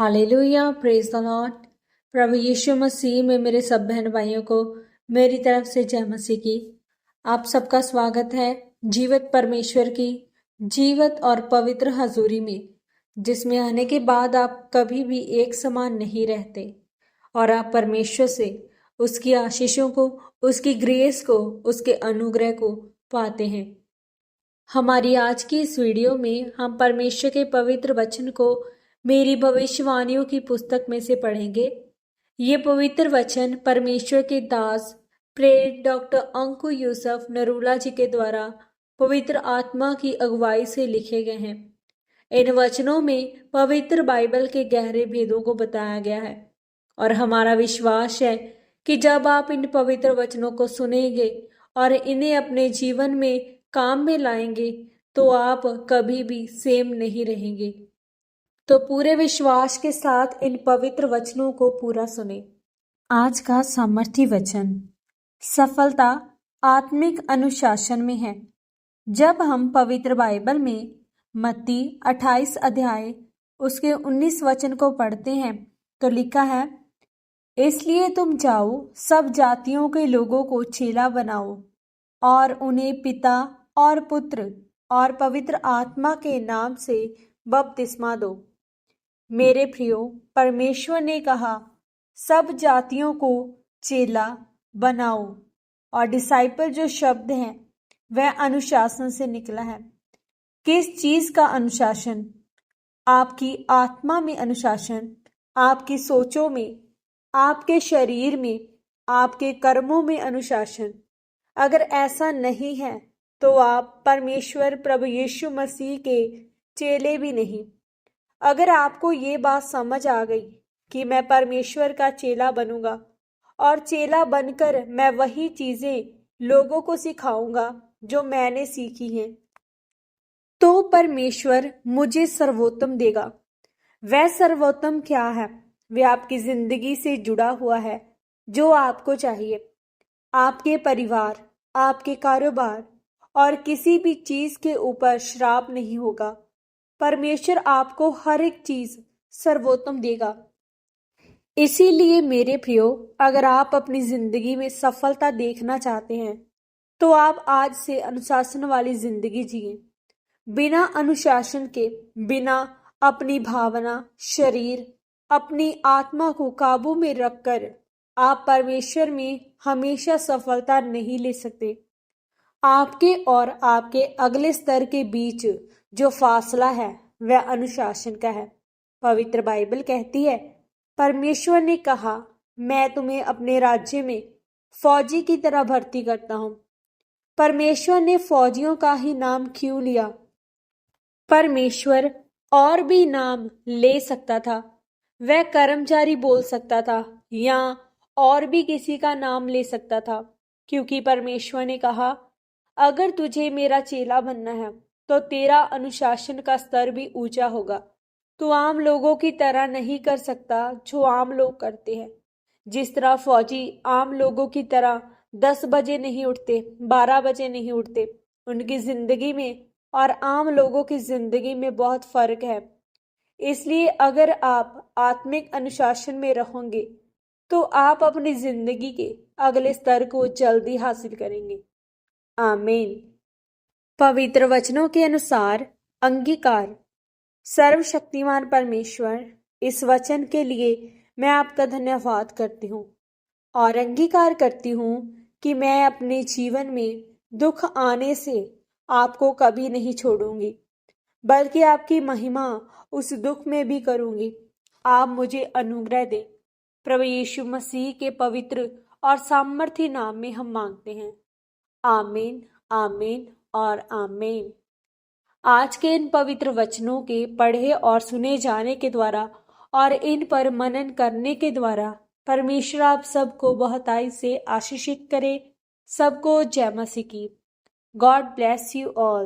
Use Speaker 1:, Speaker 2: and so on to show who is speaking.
Speaker 1: Hallelujah, praise the Lord. प्रभु यीशु मसीह में मेरे सब बहन भाइयों को मेरी तरफ से जय मसीह की। आप सबका स्वागत है जीवित परमेश्वर की जीवित और पवित्र हजूरी में, जिसमें आने के बाद आप कभी भी एक समान नहीं रहते और आप परमेश्वर से उसकी आशीषों को, उसकी ग्रेस को, उसके अनुग्रह को पाते हैं। हमारी आज की इस वीडियो में हम परमेश्वर के पवित्र वचन को मेरी भविष्यवाणियों की पुस्तक में से पढ़ेंगे। ये पवित्र वचन परमेश्वर के दास प्रेरित डॉक्टर अंकु यूसुफ नरूला जी के द्वारा पवित्र आत्मा की अगुवाई से लिखे गए हैं। इन वचनों में पवित्र बाइबल के गहरे भेदों को बताया गया है और हमारा विश्वास है कि जब आप इन पवित्र वचनों को सुनेंगे और इन्हें अपने जीवन में काम में लाएंगे तो आप कभी भी सेम नहीं रहेंगे। तो पूरे विश्वास के साथ इन पवित्र वचनों को पूरा सुने। आज का सामर्थी वचन, सफलता आत्मिक अनुशासन में है। जब हम पवित्र बाइबल में मत्ती 28 अध्याय उसके 19 वचन को पढ़ते हैं तो लिखा है, इसलिए तुम जाओ, सब जातियों के लोगों को चेला बनाओ और उन्हें पिता और पुत्र और पवित्र आत्मा के नाम से बपतिस्मा दो। मेरे प्रियो, परमेश्वर ने कहा सब जातियों को चेला बनाओ, और डिसाइपल जो शब्द है वह अनुशासन से निकला है। किस चीज का अनुशासन? आपकी आत्मा में अनुशासन, आपकी सोचों में, आपके शरीर में, आपके कर्मों में अनुशासन। अगर ऐसा नहीं है तो आप परमेश्वर प्रभु यीशु मसीह के चेले भी नहीं। अगर आपको ये बात समझ आ गई कि मैं परमेश्वर का चेला बनूंगा और चेला बनकर मैं वही चीजें लोगों को सिखाऊंगा जो मैंने सीखी हैं, तो परमेश्वर मुझे सर्वोत्तम देगा। वह सर्वोत्तम क्या है? वह आपकी जिंदगी से जुड़ा हुआ है, जो आपको चाहिए। आपके परिवार, आपके कारोबार और किसी भी चीज के ऊपर श्राप नहीं होगा। परमेश्वर आपको हर एक चीज सर्वोत्तम देगा। इसीलिए मेरे प्रियो, अगर आप अपनी जिंदगी में सफलता देखना चाहते हैं तो आप आज से अनुशासन वाली जिंदगी जिए। बिना अनुशासन के, बिना अपनी भावना, शरीर, अपनी आत्मा को काबू में रखकर आप परमेश्वर में हमेशा सफलता नहीं ले सकते। आपके और आपके अगले स्तर के बीच जो फासला है वह अनुशासन का है। पवित्र बाइबल कहती है, परमेश्वर ने कहा, मैं तुम्हें अपने राज्य में फौजी की तरह भर्ती करता हूं। परमेश्वर ने फौजियों का ही नाम क्यों लिया? परमेश्वर और भी नाम ले सकता था। वह कर्मचारी बोल सकता था या और भी किसी का नाम ले सकता था, क्योंकि परमेश्वर ने कहा, अगर तुझे मेरा चेला बनना है तो तेरा अनुशासन का स्तर भी ऊंचा होगा। तू आम लोगों की तरह नहीं कर सकता जो आम लोग करते हैं। जिस तरह फौजी आम लोगों की तरह 10 बजे नहीं उठते, 12 बजे नहीं उठते, उनकी जिंदगी में और आम लोगों की जिंदगी में बहुत फर्क है। इसलिए अगर आप आत्मिक अनुशासन में रहोगे तो आप अपनी जिंदगी के अगले स्तर को जल्दी हासिल करेंगे। आमीन। पवित्र वचनों के अनुसार अंगीकार। सर्वशक्तिमान परमेश्वर, इस वचन के लिए मैं आपका धन्यवाद करती हूँ और अंगीकार करती हूँ कि मैं अपने जीवन में दुख आने से आपको कभी नहीं छोड़ूंगी, बल्कि आपकी महिमा उस दुख में भी करूंगी। आप मुझे अनुग्रह दें। प्रभु यीशु मसीह के पवित्र और सामर्थी नाम में हम मांगते हैं। आमीन, आमीन और आमीन। आज के इन पवित्र वचनों के पढ़े और सुने जाने के द्वारा और इन पर मनन करने के द्वारा परमेश्वर आप सबको बहुताई से आशीषित करे। सबको जय मसीह की। God bless you all.